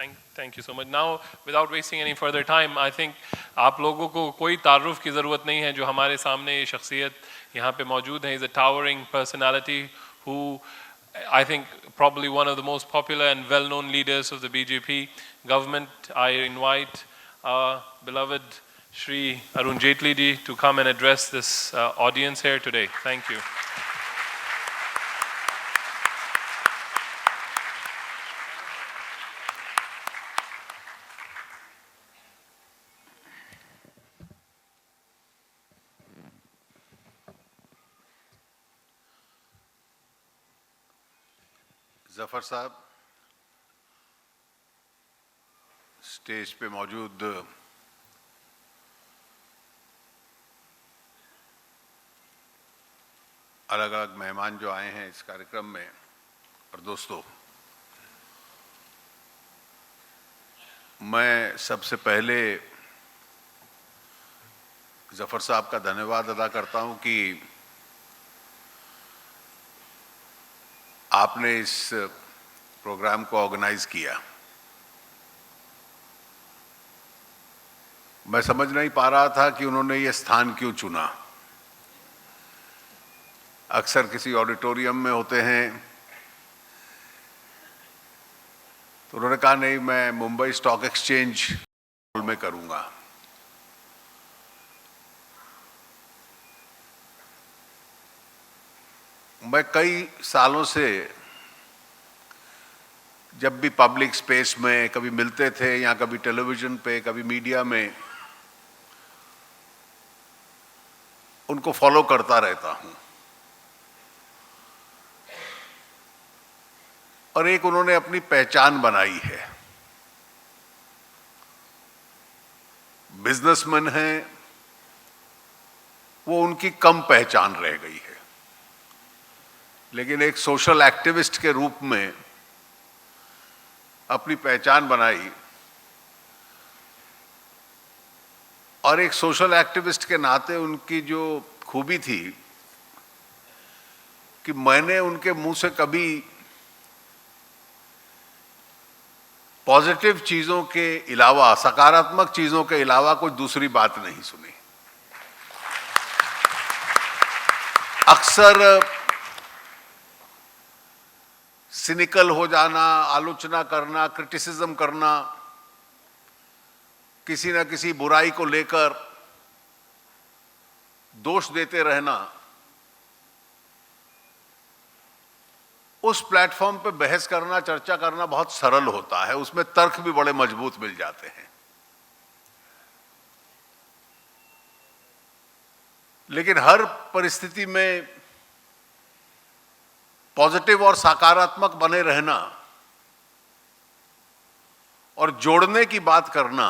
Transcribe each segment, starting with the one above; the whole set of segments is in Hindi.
Thank you so much. Now, without wasting any further time, I think आप लोगों को कोई तारुफ की ज़रूरत नहीं है जो हमारे सामने ये शख्सियत यहाँ पे मौजूद है. He's a towering personality who I think probably one of the most popular and well-known leaders of the BJP government. I invite our beloved Shri Arun Jaitley ji to come and address this audience here today. Thank you. Zafar साहब, स्टेज पे मौजूद अलग अलग मेहमान जो आए हैं इस कार्यक्रम में, और दोस्तों, मैं सबसे पहले जफर साहब का धन्यवाद अदा करता हूं कि आपने इस प्रोग्राम को ऑर्गेनाइज किया. मैं समझ नहीं पा रहा था कि उन्होंने ये स्थान क्यों चुना. अक्सर किसी ऑडिटोरियम में होते हैं, तो उन्होंने कहा नहीं, मैं मुंबई स्टॉक एक्सचेंज में करूंगा. मैं कई सालों से जब भी पब्लिक स्पेस में कभी मिलते थे या कभी टेलीविजन पे, कभी मीडिया में, उनको फॉलो करता रहता हूं. और एक उन्होंने अपनी पहचान बनाई है. बिजनेसमैन हैं, वो उनकी कम पहचान रह गई है, लेकिन एक सोशल एक्टिविस्ट के रूप में अपनी पहचान बनाई. और एक सोशल एक्टिविस्ट के नाते उनकी जो खूबी थी कि मैंने उनके मुंह से कभी पॉजिटिव चीजों के अलावा, सकारात्मक चीजों के अलावा कोई दूसरी बात नहीं सुनी. अक्सर सिनिकल हो जाना, आलोचना करना, क्रिटिसिज्म करना, किसी न किसी बुराई को लेकर दोष देते रहना, उस प्लेटफॉर्म पे बहस करना, चर्चा करना बहुत सरल होता है. उसमें तर्क भी बड़े मजबूत मिल जाते हैं. लेकिन हर परिस्थिति में पॉजिटिव और सकारात्मक बने रहना और जोड़ने की बात करना,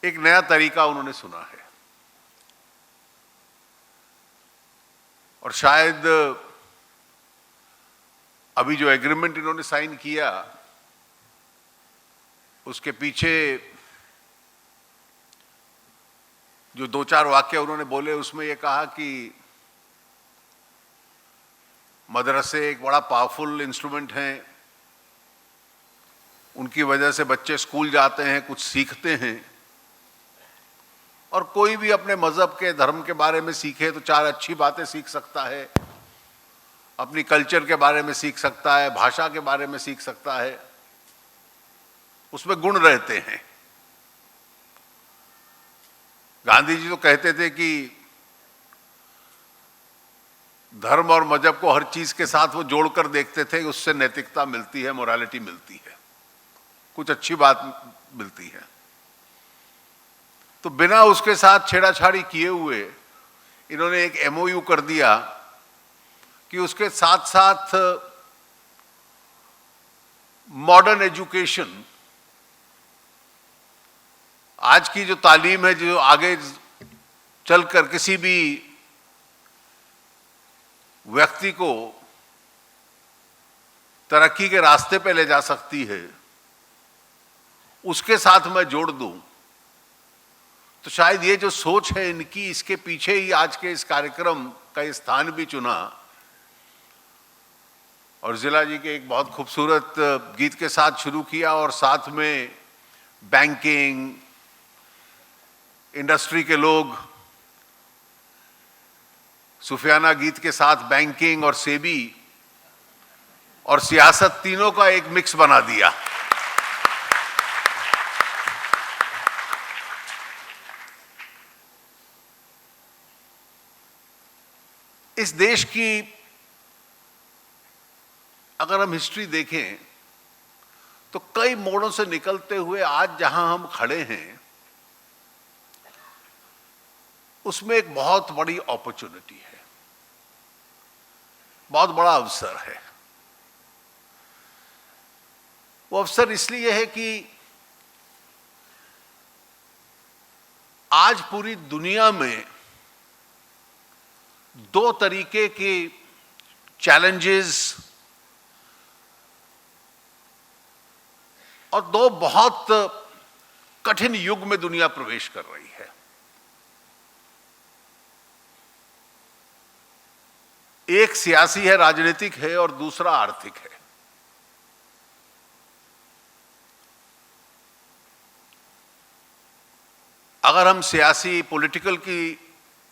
एक नया तरीका उन्होंने सुना है. और शायद अभी जो एग्रीमेंट इन्होंने साइन किया, उसके पीछे जो दो चार वाक्य उन्होंने बोले, उसमें यह कहा कि मदरसे एक बड़ा पावरफुल इंस्ट्रूमेंट हैं, उनकी वजह से बच्चे स्कूल जाते हैं, कुछ सीखते हैं, और कोई भी अपने मजहब के, धर्म के बारे में सीखे तो चार अच्छी बातें सीख सकता है, अपनी कल्चर के बारे में सीख सकता है, भाषा के बारे में सीख सकता है, उसमें गुण रहते हैं. गांधी जी तो कहते थे कि धर्म और मजहब को हर चीज के साथ वो जोड़कर देखते थे, उससे नैतिकता मिलती है, मोरालिटी मिलती है, कुछ अच्छी बात मिलती है. तो बिना उसके साथ छेड़ाछाड़ी किए हुए इन्होंने एक एमओयू कर दिया कि उसके साथ साथ मॉडर्न एजुकेशन, आज की जो तालीम है, जो आगे चलकर किसी भी व्यक्ति को तरक्की के रास्ते पे ले जा सकती है, उसके साथ मैं जोड़ दूं, तो शायद ये जो सोच है इनकी, इसके पीछे ही आज के इस कार्यक्रम का स्थान भी चुना. और जिला जी के एक बहुत खूबसूरत गीत के साथ शुरू किया और साथ में बैंकिंग इंडस्ट्री के लोग सूफियाना गीत के साथ बैंकिंग और सेबी और सियासत तीनों का एक मिक्स बना दिया। इस देश की अगर हम हिस्ट्री देखें तो कई मोड़ों से निकलते हुए आज जहां हम खड़े हैं उसमें एक बहुत बड़ी अपॉर्चुनिटी है, बहुत बड़ा अवसर है। वो अवसर इसलिए है कि आज पूरी दुनिया में दो तरीके के चैलेंजेस और दो बहुत कठिन युग में दुनिया प्रवेश कर रही है। एक सियासी है, राजनीतिक है और दूसरा आर्थिक है। अगर हम सियासी पॉलिटिकल की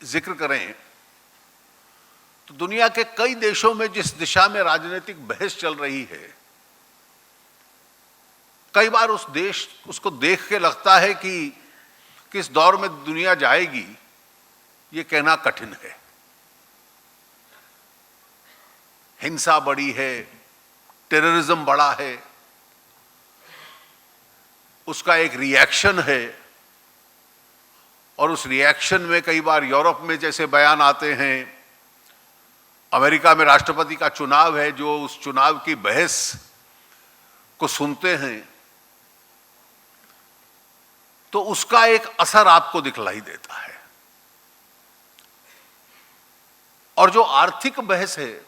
जिक्र करें तो दुनिया के कई देशों में जिस दिशा में राजनीतिक बहस चल रही है, कई बार उसको देख के लगता है कि किस दौर में दुनिया जाएगी ये कहना कठिन है। हिंसा बढ़ी है, टेररिज्म बढ़ा है, उसका एक रिएक्शन है और उस रिएक्शन में कई बार यूरोप में जैसे बयान आते हैं, अमेरिका में राष्ट्रपति का चुनाव है, जो उस चुनाव की बहस को सुनते हैं तो उसका एक असर आपको दिखलाई देता है। और जो आर्थिक बहस है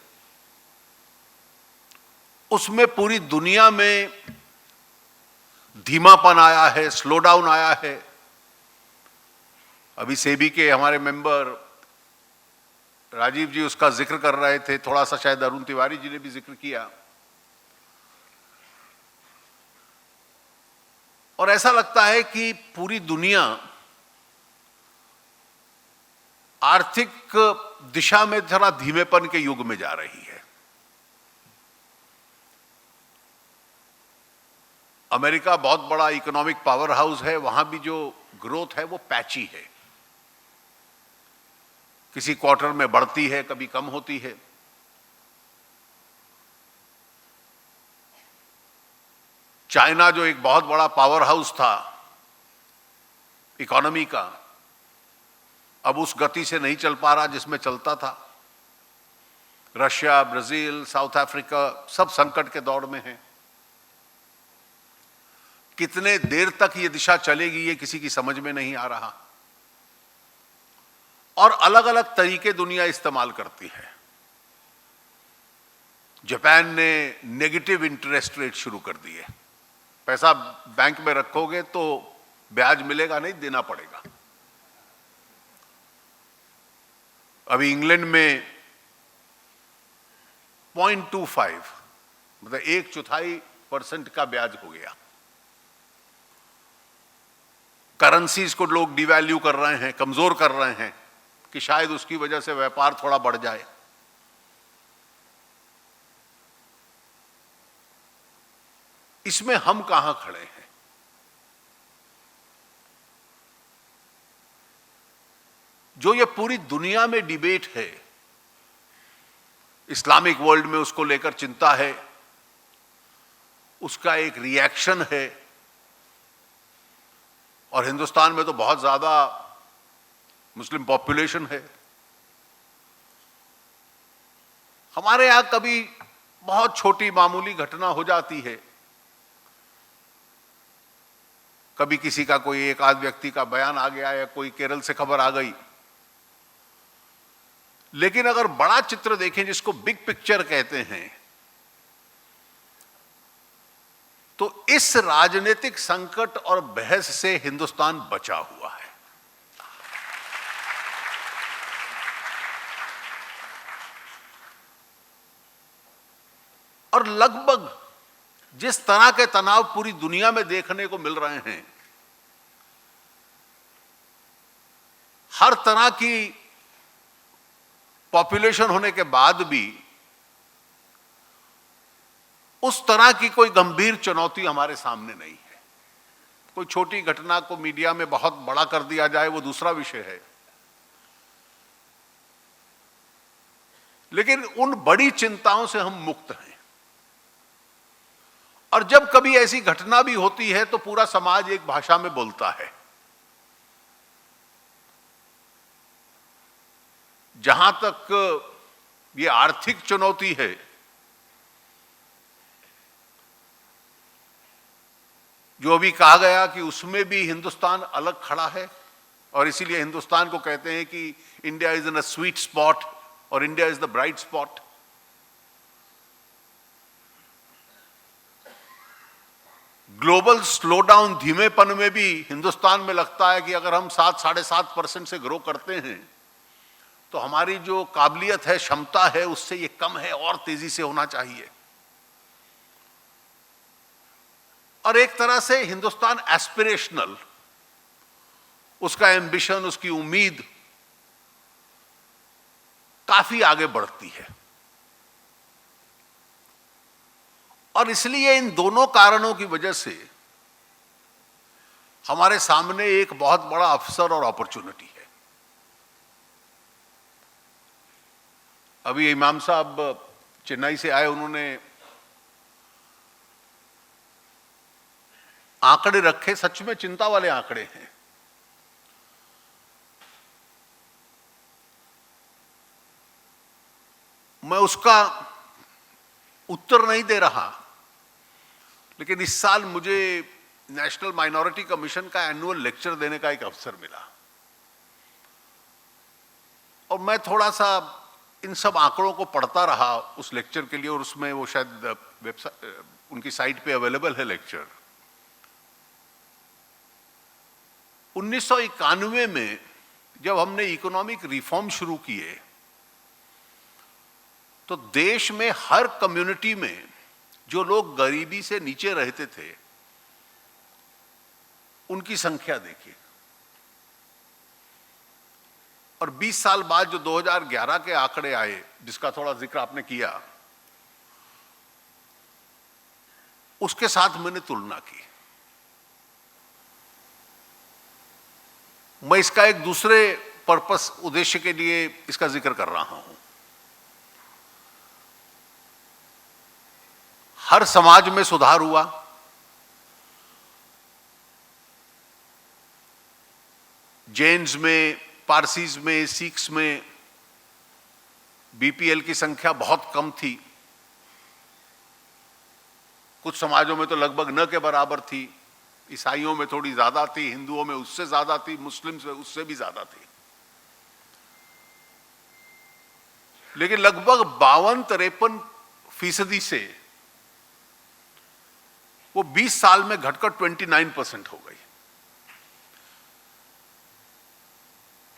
उसमें पूरी दुनिया में धीमापन आया है, स्लो डाउन आया है। अभी सेबी के हमारे मेंबर राजीव जी उसका जिक्र कर रहे थे, थोड़ा सा शायद अरुण तिवारी जी ने भी जिक्र किया। और ऐसा लगता है कि पूरी दुनिया आर्थिक दिशा में थोड़ा धीमेपन के युग में जा रही है। अमेरिका बहुत बड़ा इकोनॉमिक पावर हाउस है, वहां भी जो ग्रोथ है वो पैची है, किसी क्वार्टर में बढ़ती है, कभी कम होती है। चाइना जो एक बहुत बड़ा पावर हाउस था इकोनॉमी का, अब उस गति से नहीं चल पा रहा जिसमें चलता था। रशिया, ब्राजील, साउथ अफ्रीका सब संकट के दौर में हैं। कितने देर तक ये दिशा चलेगी ये किसी की समझ में नहीं आ रहा। और अलग अलग तरीके दुनिया इस्तेमाल करती है। जापान ने नेगेटिव इंटरेस्ट रेट शुरू कर दिए। पैसा बैंक में रखोगे तो ब्याज मिलेगा नहीं, देना पड़ेगा। अभी इंग्लैंड में 0.25 मतलब 1/4% का ब्याज हो गया। करेंसीज को लोग डिवैल्यू कर रहे हैं, कमजोर कर रहे हैं कि शायद उसकी वजह से व्यापार थोड़ा बढ़ जाए। इसमें हम कहां खड़े हैं? जो ये पूरी दुनिया में डिबेट है, इस्लामिक वर्ल्ड में उसको लेकर चिंता है, उसका एक रिएक्शन है। और हिंदुस्तान में तो बहुत ज्यादा मुस्लिम पॉपुलेशन है। हमारे यहां कभी बहुत छोटी मामूली घटना हो जाती है, कभी किसी का कोई एक आध व्यक्ति का बयान आ गया या कोई केरल से खबर आ गई। लेकिन अगर बड़ा चित्र देखें, जिसको बिग पिक्चर कहते हैं, तो इस राजनीतिक संकट और बहस से हिंदुस्तान बचा हुआ है। और लगभग जिस तरह के तनाव पूरी दुनिया में देखने को मिल रहे हैं, हर तरह की पॉपुलेशन होने के बाद भी उस तरह की कोई गंभीर चुनौती हमारे सामने नहीं है। कोई छोटी घटना को मीडिया में बहुत बड़ा कर दिया जाए वो दूसरा विषय है, लेकिन उन बड़ी चिंताओं से हम मुक्त हैं। और जब कभी ऐसी घटना भी होती है तो पूरा समाज एक भाषा में बोलता है। जहां तक ये आर्थिक चुनौती है, जो अभी कहा गया कि उसमें भी हिंदुस्तान अलग खड़ा है, और इसीलिए हिंदुस्तान को कहते हैं कि India is in a sweet spot और India is the bright spot. Global slowdown, धीमेपन में भी हिंदुस्तान में लगता है कि अगर हम 7-7.5% से ग्रो करते हैं तो हमारी जो काबिलियत है, क्षमता है, उससे ये कम है और तेजी से होना चाहिए। और एक तरह से हिंदुस्तान एस्पिरेशनल, उसका एम्बिशन, उसकी उम्मीद काफी आगे बढ़ती है। और इसलिए इन दोनों कारणों की वजह से हमारे सामने एक बहुत बड़ा अवसर और अपॉर्चुनिटी है। अभी इमाम साहब चेन्नई से आए, उन्होंने आंकड़े रखे, सच में चिंता वाले आंकड़े हैं। मैं उसका उत्तर नहीं दे रहा, लेकिन इस साल मुझे नेशनल माइनॉरिटी कमीशन का एनुअल लेक्चर देने का एक अवसर मिला, और मैं थोड़ा सा इन सब आंकड़ों को पढ़ता रहा उस लेक्चर के लिए, और उसमें वो शायद वेबसाइट, उनकी साइट पे अवेलेबल है लेक्चर। 1991 में जब हमने इकोनॉमिक रिफॉर्म शुरू किए तो देश में हर कम्युनिटी में जो लोग गरीबी से नीचे रहते थे उनकी संख्या देखिए। और 20 साल बाद जो 2011 के आंकड़े आए, जिसका थोड़ा जिक्र आपने किया, उसके साथ मैंने तुलना की। मैं इसका एक दूसरे पर्पस, उद्देश्य के लिए इसका जिक्र कर रहा हूं। हर समाज में सुधार हुआ। जैन्स में, पारसीज में, सिख्स में बीपीएल की संख्या बहुत कम थी। कुछ समाजों में तो लगभग न के बराबर थी। ईसाइयों में थोड़ी ज्यादा थी, हिंदुओं में उससे ज्यादा थी, मुस्लिम्स में उससे भी ज्यादा थी। लेकिन लगभग 52-53% से वो 20 साल में घटकर 29% हो गई।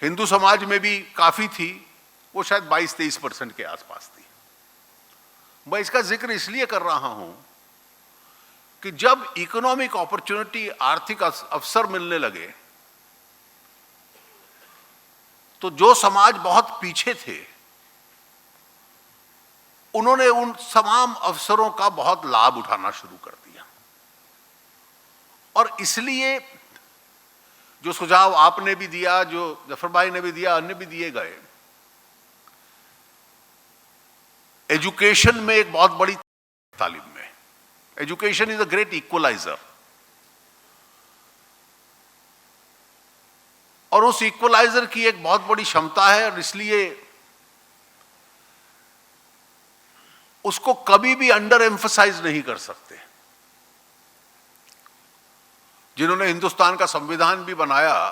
हिंदू समाज में भी काफी थी, वो शायद 22-23% के आसपास थी। मैं इसका जिक्र इसलिए कर रहा हूं कि जब इकोनॉमिक अपॉर्चुनिटी, आर्थिक अवसर मिलने लगे, तो जो समाज बहुत पीछे थे उन्होंने उन तमाम अवसरों का बहुत लाभ उठाना शुरू कर दिया। और इसलिए जो सुझाव आपने भी दिया, जो जफर भाई ने भी दिया, अन्य भी दिए गए, एजुकेशन में एक बहुत बड़ी तालीम में, education is a great equaliser, और उस इक्वलाइजर की एक बहुत बड़ी क्षमता है, और इसलिए उसको कभी भी अंडर एम्फसाइज नहीं कर सकते। जिन्होंने हिंदुस्तान का संविधान भी बनाया,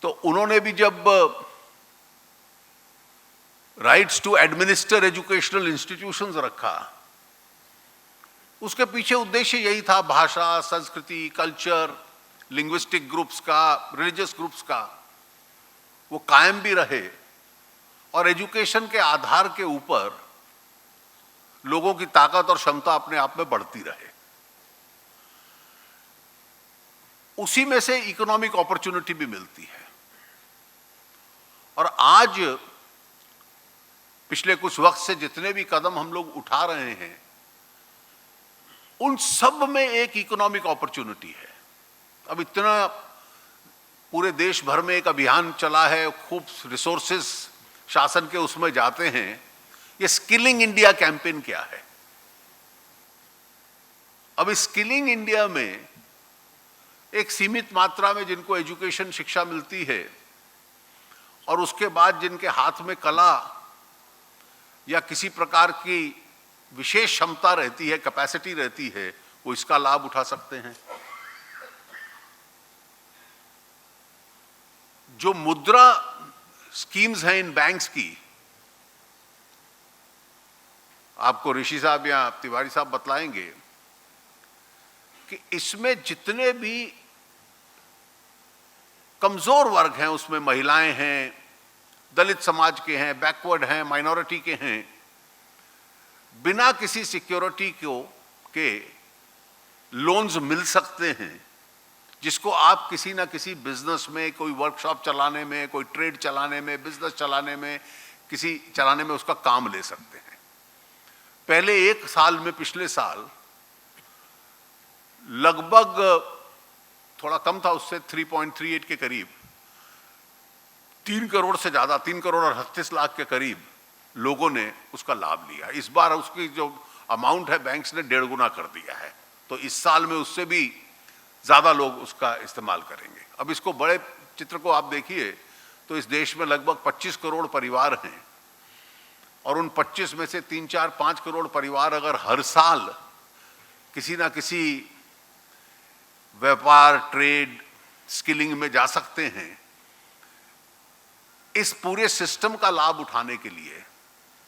तो उन्होंने भी जब rights to administer educational institutions रखा, उसके पीछे उद्देश्य यही था, भाषा, संस्कृति, कल्चर, लिंग्विस्टिक ग्रुप्स का, रिलीजियस ग्रुप्स का वो कायम भी रहे, और एजुकेशन के आधार के ऊपर लोगों की ताकत और क्षमता अपने आप में बढ़ती रहे। उसी में से इकोनॉमिक अपॉर्चुनिटी भी मिलती है। और आज पिछले कुछ वक्त से जितने भी कदम हम लोग उठा रहे हैं, उन सब में एक इकोनॉमिक अपॉर्चुनिटी है। अब इतना पूरे देश भर में एक अभियान चला है, खूब रिसोर्सेस शासन के उसमें जाते हैं। ये स्किलिंग इंडिया कैंपेन क्या है? अब इस स्किलिंग इंडिया में एक सीमित मात्रा में जिनको एजुकेशन शिक्षा मिलती है और उसके बाद जिनके हाथ में कला या किसी प्रकार की विशेष क्षमता रहती है, कैपेसिटी रहती है, वो इसका लाभ उठा सकते हैं। जो मुद्रा स्कीम्स हैं इन बैंक्स की, आपको ऋषि साहब या तिवारी साहब बतलाएंगे कि इसमें जितने भी कमजोर वर्ग हैं, उसमें महिलाएं हैं, दलित समाज के हैं, बैकवर्ड हैं, माइनॉरिटी के हैं, बिना किसी सिक्योरिटी के लोन्स मिल सकते हैं, जिसको आप किसी ना किसी बिजनेस में, कोई वर्कशॉप चलाने में, कोई ट्रेड चलाने में, बिजनेस चलाने में, किसी चलाने में उसका काम ले सकते हैं। पहले एक साल में, पिछले साल लगभग थोड़ा कम था उससे, 3.38 के करीब 3 करोड़ से ज्यादा, 3 करोड़ और 38 लाख के करीब लोगों ने उसका लाभ लिया। इस बार उसकी जो अमाउंट है बैंक्स ने 1.5 गुना कर दिया है, तो इस साल में उससे भी ज्यादा लोग उसका इस्तेमाल करेंगे। अब इसको बड़े चित्र को आप देखिए तो इस देश में लगभग 25 करोड़ परिवार हैं और उन 25 में से 3, 4, 5 करोड़ परिवार अगर हर साल किसी ना किसी व्यापार, ट्रेड, स्किलिंग में जा सकते हैं इस पूरे सिस्टम का लाभ उठाने के लिए,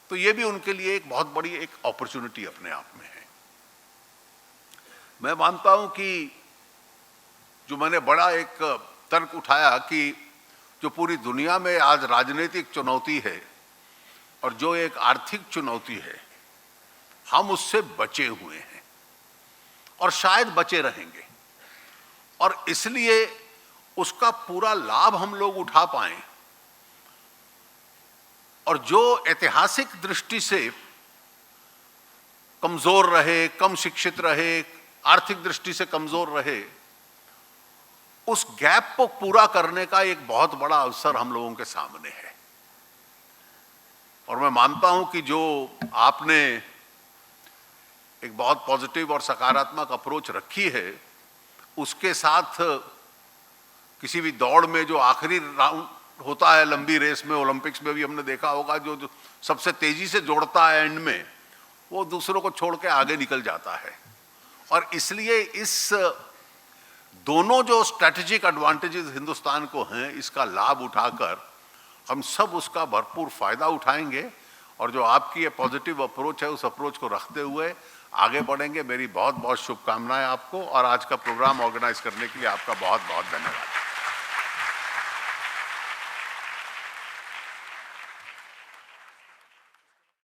तो ये भी उनके लिए एक बहुत बड़ी एक अपॉर्चुनिटी अपने आप में है। मैं मानता हूं कि जो मैंने बड़ा एक तर्क उठाया कि जो पूरी दुनिया में आज राजनीतिक चुनौती है और जो एक आर्थिक चुनौती है, हम उससे बचे हुए हैं और शायद बचे रहेंगे, और इसलिए उसका पूरा लाभ हम लोग उठा पाएं। और जो ऐतिहासिक दृष्टि से कमजोर रहे, कम शिक्षित रहे, आर्थिक दृष्टि से कमजोर रहे, उस गैप को पूरा करने का एक बहुत बड़ा अवसर हम लोगों के सामने है। और मैं मानता हूं कि जो आपने एक बहुत पॉजिटिव और सकारात्मक अप्रोच रखी है, उसके साथ किसी भी दौड़ में जो आखिरी राउंड होता है, लंबी रेस में, ओलंपिक्स में भी हमने देखा होगा, जो सबसे तेजी से जोड़ता है एंड में, वो दूसरों को छोड़ के आगे निकल जाता है। और इसलिए इस दोनों जो स्ट्रैटेजिक एडवांटेजेस हिंदुस्तान को हैं, इसका लाभ उठाकर हम सब उसका भरपूर फायदा उठाएंगे और जो आपकी ये पॉजिटिव अप्रोच है, उस अप्रोच को रखते हुए आगे बढ़ेंगे। मेरी बहुत बहुत शुभकामनाएं आपको, और आज का प्रोग्राम ऑर्गेनाइज करने के लिए आपका बहुत बहुत धन्यवाद।